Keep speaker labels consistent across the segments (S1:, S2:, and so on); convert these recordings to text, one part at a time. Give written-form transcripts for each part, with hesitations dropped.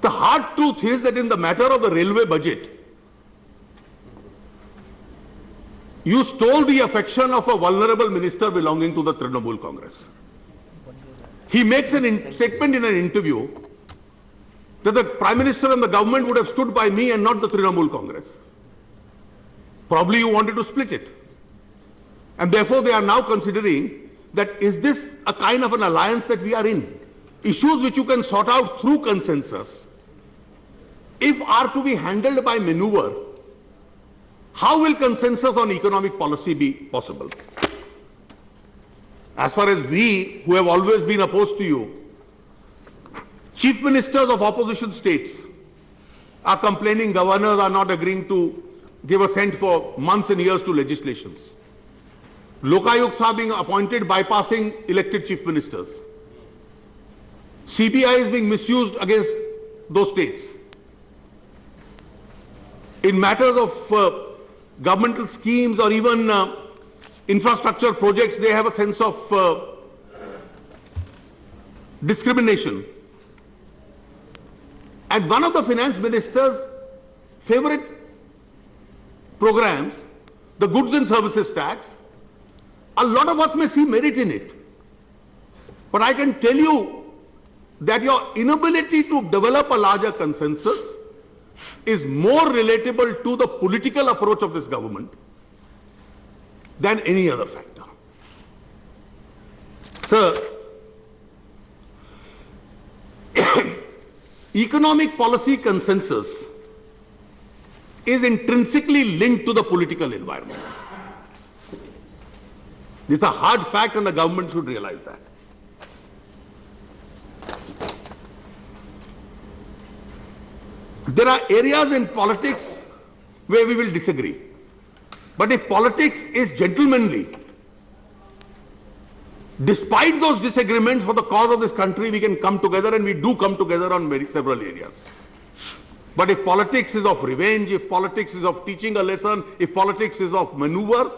S1: The hard truth is that in the matter of the railway budget, you stole the affection of a vulnerable minister belonging to the Trinamool Congress. He makes a statement in an interview that the Prime Minister and the government would have stood by me and not the Trinamool Congress. Probably you wanted to split it. And therefore they are now considering that is this a kind of an alliance that we are in? Issues which you can sort out through consensus, if are to be handled by maneuver, how will consensus on economic policy be possible? As far as we, who have always been opposed to you, chief ministers of opposition states are complaining governors are not agreeing to give assent for months and years to legislations. Lokayukts are being appointed bypassing elected chief ministers. CBI is being misused against those states. In matters of governmental schemes or even infrastructure projects, they have a sense of discrimination. And one of the finance minister's favorite programs, the goods and services tax, a lot of us may see merit in it. But I can tell you that your inability to develop a larger consensus is more relatable to the political approach of this government than any other factor. Sir, economic policy consensus is intrinsically linked to the political environment. This is a hard fact and the government should realize that. There are areas in politics where we will disagree. But if politics is gentlemanly, despite those disagreements for the cause of this country, we can come together, and we do come together on several areas. But if politics is of revenge, if politics is of teaching a lesson, if politics is of maneuver,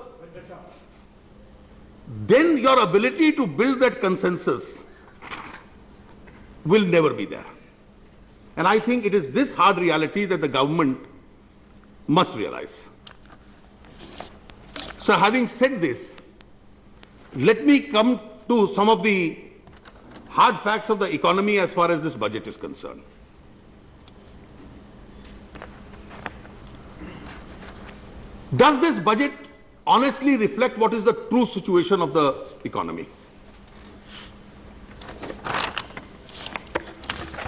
S1: then your ability to build that consensus will never be there. And I think it is this hard reality that the government must realize. So having said this, let me come to some of the hard facts of the economy as far as this budget is concerned. Does this budget honestly reflect what is the true situation of the economy?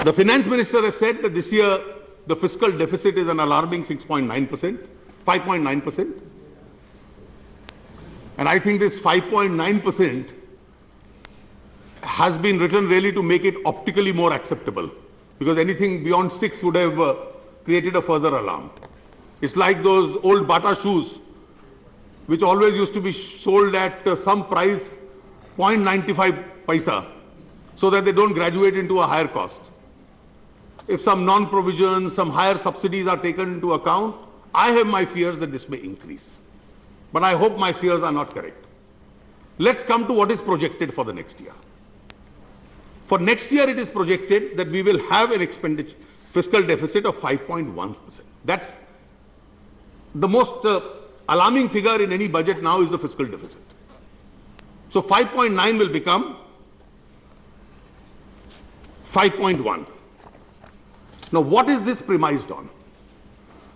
S1: The finance minister has said that this year the fiscal deficit is an alarming 6.9%, 5.9%. And I think this 5.9% has been written really to make it optically more acceptable, because anything beyond 6 would have created a further alarm. It's like those old Bata shoes, which always used to be sold at some price, 0.95 paisa, so that they don't graduate into a higher cost. If some non-provisions, some higher subsidies are taken into account, I have my fears that this may increase. But I hope my fears are not correct. Let's come to what is projected for the next year. For next year, it is projected that we will have an fiscal deficit of 5.1%. That's the most alarming figure in any budget now, is the fiscal deficit. So 5.9 will become 5.1. Now, what is this premised on?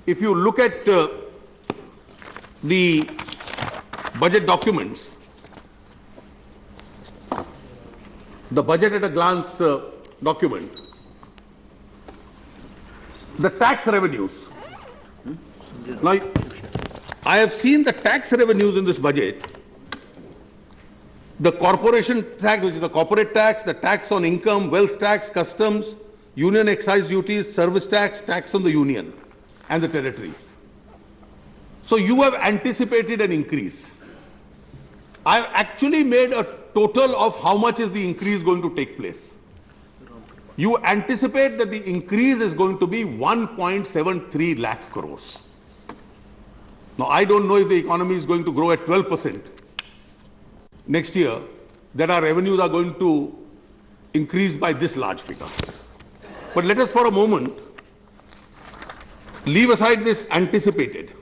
S1: If you look at the budget documents, the budget at a glance document, the tax revenues. Now, I have seen the tax revenues in this budget. The corporation tax, which is the corporate tax, the tax on income, wealth tax, customs, union excise duties, service tax, tax on the union and the territories. So you have anticipated an increase. I have actually made a total of how much is the increase going to take place. You anticipate that the increase is going to be 1.73 lakh crores. Now, I don't know if the economy is going to grow at 12% next year, that our revenues are going to increase by this large figure. But let us for a moment leave aside this anticipated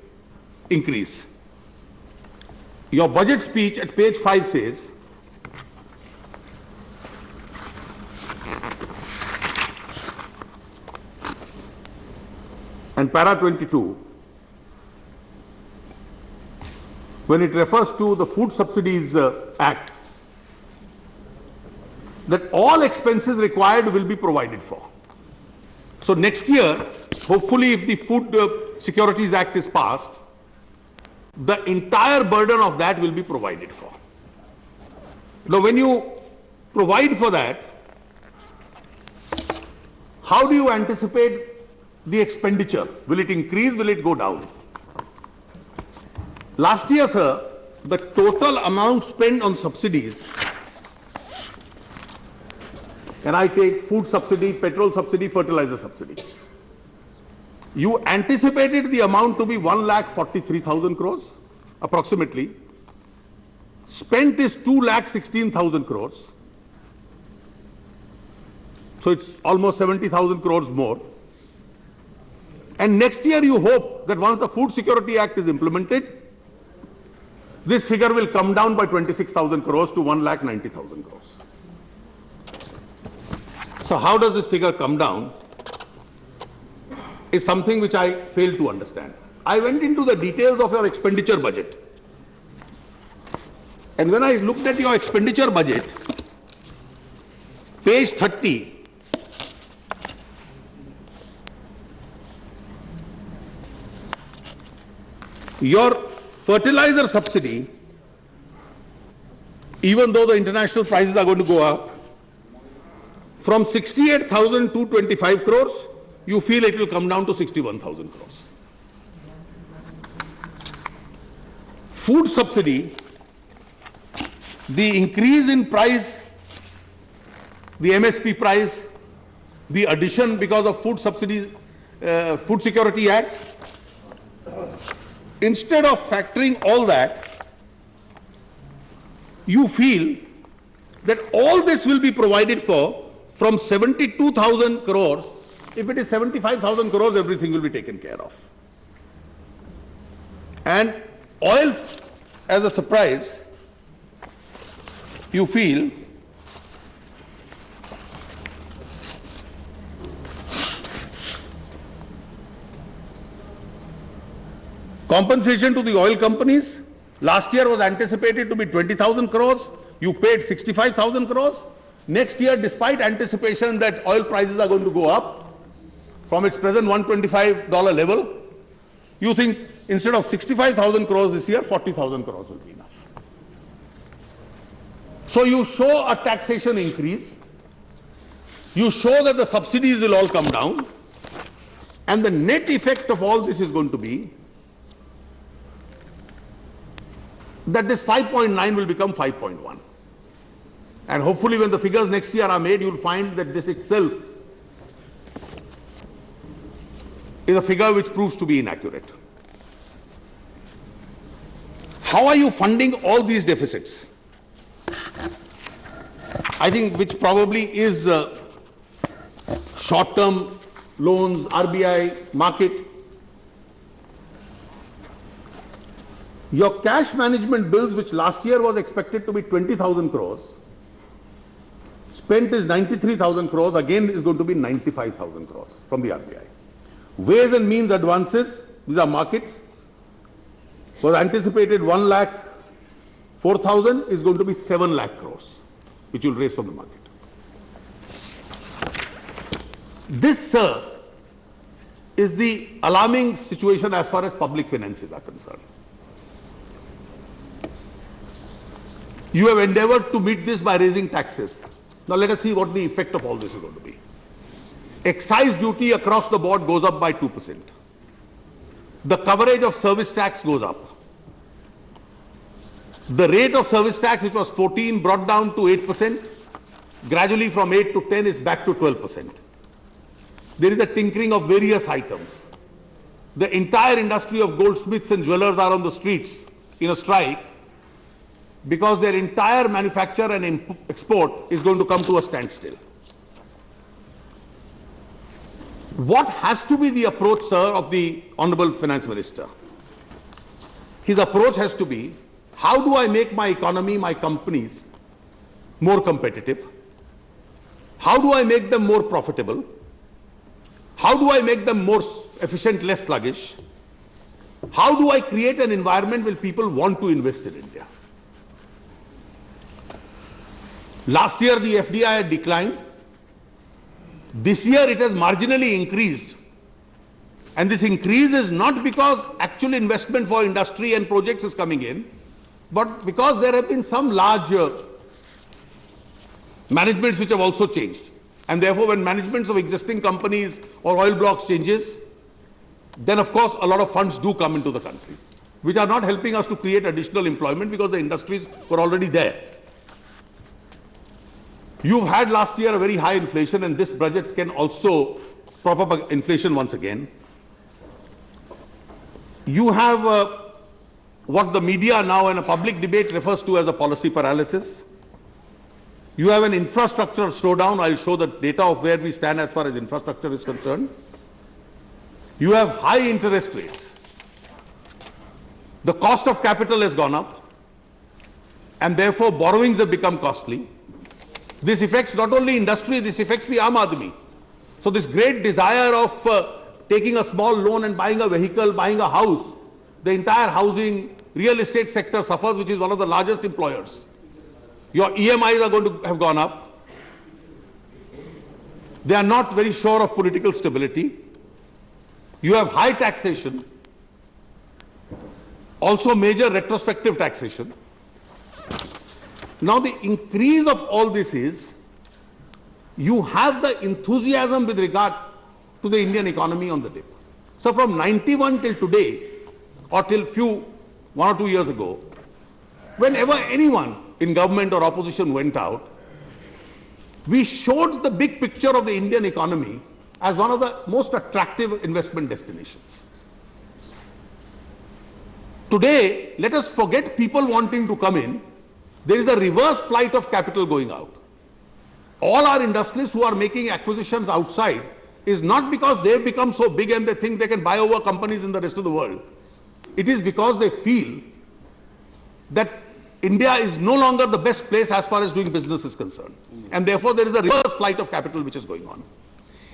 S1: increase. Your budget speech at page 5 says, and para 22, when it refers to the Food Subsidies Act, that all expenses required will be provided for. So next year, hopefully if the Food Securities Act is passed, the entire burden of that will be provided for. Now when you provide for that, how do you anticipate the expenditure? Will it increase? Will it go down? Last year, sir, the total amount spent on subsidies, and I take food subsidy, petrol subsidy, fertilizer subsidy, you anticipated the amount to be 1,43,000 crores, approximately. Spent is 2,16,000 crores. So it's almost 70,000 crores more. And next year you hope that once the Food Security Act is implemented, this figure will come down by 26,000 crores to 1,90,000 crores. So how does this figure come down is something which I fail to understand. I went into the details of your expenditure budget. And when I looked at your expenditure budget, page 30, your fertilizer subsidy, even though the international prices are going to go up, from 68,225 crores, you feel it will come down to 61,000 crores. Food subsidy, the increase in price, the MSP price, the addition because of food subsidies, Food Security Act, instead of factoring all that, you feel that all this will be provided for from 72,000 crores. If it is 75,000 crores, everything will be taken care of. And oil, as a surprise, you feel compensation to the oil companies last year was anticipated to be 20,000 crores. You paid 65,000 crores. Next year, despite anticipation that oil prices are going to go up from its present $125 level, you think instead of 65,000 crores this year, 40,000 crores will be enough. So you show a taxation increase, you show that the subsidies will all come down, and the net effect of all this is going to be that this 5.9 will become 5.1. And hopefully when the figures next year are made, you will find that this itself is a figure which proves to be inaccurate. How are you funding all these deficits? I think which probably is short-term loans, RBI, market. Your cash management bills, which last year was expected to be 20,000 crores, spent is 93,000 crores, again is going to be 95,000 crores from the RBI. Ways and means advances, these are markets, was anticipated 1,04,000, is going to be 7 lakh crores, which will raise from the market. This, sir, is the alarming situation as far as public finances are concerned. You have endeavored to meet this by raising taxes. Now let us see what the effect of all this is going to be. Excise duty across the board goes up by 2%. The coverage of service tax goes up. The rate of service tax, which was 14, brought down to 8%. Gradually from 8 to 10 is back to 12%. There is a tinkering of various items. The entire industry of goldsmiths and jewelers are on the streets in a strike because their entire manufacture and export is going to come to a standstill. What has to be the approach, sir, of the Honorable Finance Minister? His approach has to be, how do I make my economy, my companies more competitive? How do I make them more profitable? How do I make them more efficient, less sluggish? How do I create an environment where people want to invest in India? Last year, the FDI had declined. This year, it has marginally increased. And this increase is not because actual investment for industry and projects is coming in, but because there have been some large managements which have also changed. And therefore, when managements of existing companies or oil blocks changes, then of course a lot of funds do come into the country, which are not helping us to create additional employment because the industries were already there. You've had last year a very high inflation, and this budget can also prop up inflation once again. You have what the media now in a public debate refers to as a policy paralysis. You have an infrastructure slowdown. I'll show the data of where we stand as far as infrastructure is concerned. You have high interest rates. The cost of capital has gone up, and therefore borrowings have become costly. This affects not only industry, this affects the Aam Aadmi. So this great desire of taking a small loan and buying a vehicle, buying a house, the entire housing, real estate sector suffers, which is one of the largest employers. Your EMIs are going to have gone up. They are not very sure of political stability. You have high taxation, also major retrospective taxation. Now the increase of all this is, you have the enthusiasm with regard to the Indian economy on the dip. So from 91 till today, or till 1 or 2 years ago, whenever anyone in government or opposition went out, we showed the big picture of the Indian economy as one of the most attractive investment destinations. Today, let us forget people wanting to come in. There is a reverse flight of capital going out. All our industries who are making acquisitions outside is not because they've become so big and they think they can buy over companies in the rest of the world. It is because they feel that India is no longer the best place as far as doing business is concerned. And therefore, there is a reverse flight of capital which is going on.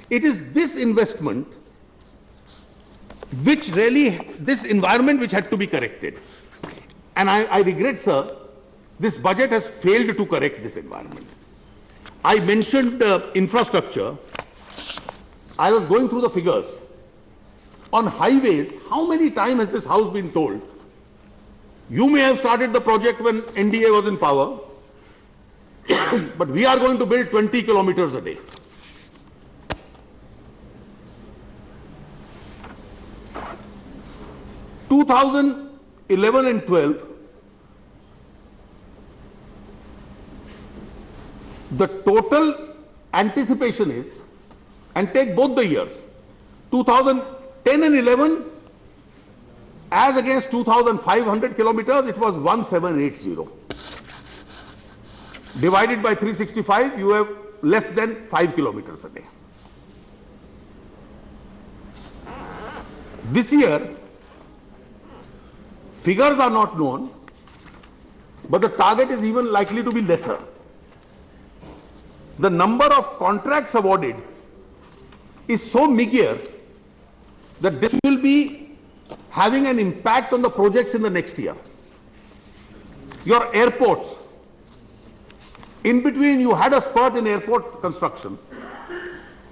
S1: It is this investment which really, this environment which had to be corrected. And I regret, sir, this budget has failed to correct this environment. I mentioned infrastructure. I was going through the figures. On highways, how many times has this house been told, you may have started the project when NDA was in power, but we are going to build 20 kilometers a day. In 2011 and 12, the total anticipation is, and take both the years, 2010 and 11, as against 2,500 kilometers, it was 1780. Divided by 365, you have less than 5 kilometers a day. This year, figures are not known, but the target is even likely to be lesser. The number of contracts awarded is so meager that this will be having an impact on the projects in the next year. Your airports, in between you had a spurt in airport construction,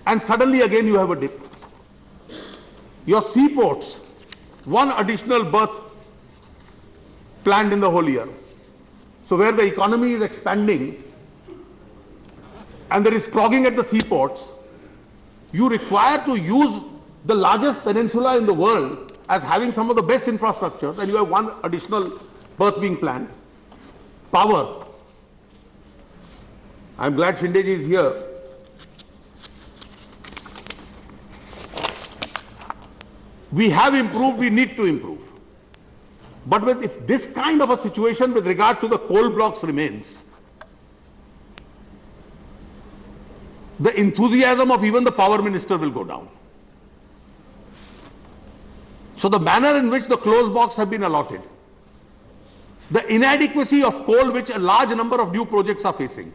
S1: and suddenly again you have a dip. Your seaports, one additional berth planned in the whole year. So where the economy is expanding and there is clogging at the seaports, you require to use the largest peninsula in the world as having some of the best infrastructures, and you have one additional berth being planned. Power. I'm glad Shindeji is here. We have improved, we need to improve. But if this kind of a situation with regard to the coal blocks remains, the enthusiasm of even the power minister will go down. So the manner in which the closed box have been allotted, the inadequacy of coal which a large number of new projects are facing.